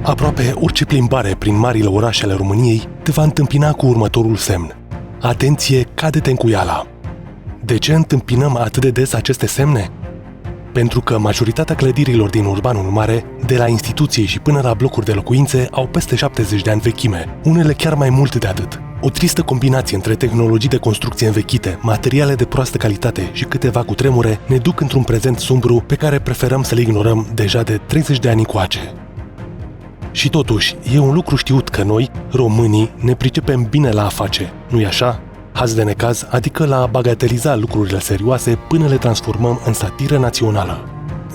Aproape orice plimbare prin marile orașe ale României te va întâmpina cu următorul semn. Atenție, cade-te în cuiala! De ce întâmpinăm atât de des aceste semne? Pentru că majoritatea clădirilor din urbanul mare, de la instituții și până la blocuri de locuințe, au peste 70 de ani vechime, unele chiar mai mult de atât. O tristă combinație între tehnologii de construcție învechite, materiale de proastă calitate și câteva cutremure ne duc într-un prezent sumbru pe care preferăm să-l ignorăm deja de 30 de ani încoace. Și totuși, e un lucru știut că noi, românii, ne pricepem bine la a face, nu-i așa? Haz de necaz, adică la a bagateliza lucrurile serioase până le transformăm în satiră națională.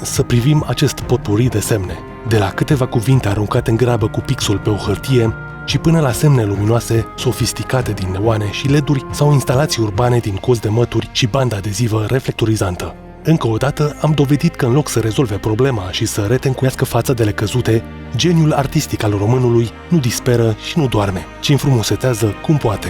Să privim acest potpuri de semne, de la câteva cuvinte aruncate în grabă cu pixul pe o hârtie și până la semne luminoase, sofisticate din neoane și LED-uri sau instalații urbane din cozi de mături și bandă adezivă reflectorizantă. Încă o dată am dovedit că în loc să rezolve problema și să retencuiască fațadele căzute, geniul artistic al românului nu disperă și nu doarme, ci înfrumusețează cum poate.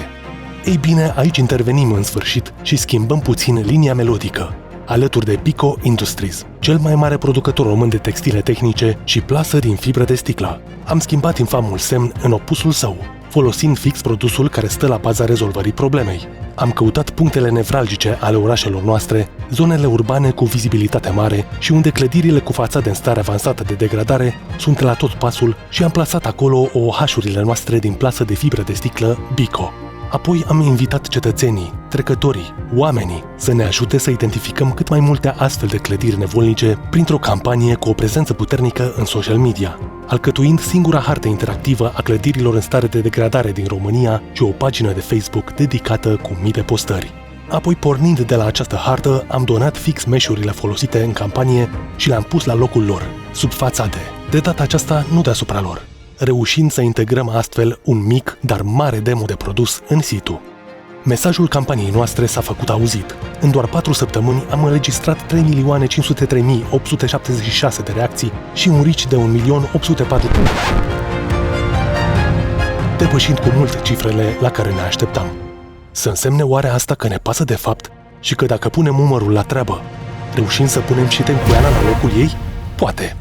Ei bine, aici intervenim în sfârșit și schimbăm puțin linia melodică, alături de Pico Industries, cel mai mare producător român de textile tehnice și plasă din fibră de sticlă. Am schimbat infamul semn în opusul său, folosind fix produsul care stă la baza rezolvării problemei. Am căutat punctele nevralgice ale orașelor noastre, zonele urbane cu vizibilitate mare și unde clădirile cu fațade în stare avansată de degradare sunt la tot pasul și am plasat acolo OH-urile noastre din plasă de fibră de sticlă Bico. Apoi am invitat cetățenii, trecătorii, oamenii să ne ajute să identificăm cât mai multe astfel de clădiri nevolnice printr-o campanie cu o prezență puternică în social media, alcătuind singura hartă interactivă a clădirilor în stare de degradare din România și o pagină de Facebook dedicată cu mii de postări. Apoi, pornind de la această hartă, am donat fix meșurile folosite în campanie și le-am pus la locul lor, sub fațade, de data aceasta nu deasupra lor, reușind să integrăm astfel un mic, dar mare demo de produs în situ. Mesajul campaniei noastre s-a făcut auzit. În doar 4 săptămâni am înregistrat 3.503.876 de reacții și un reach de 1.804.000, depășind cu mult cifrele la care ne așteptam. Să însemne oare asta că ne pasă de fapt și că dacă punem umărul la treabă, reușim să punem și tencuiala la locul ei? Poate.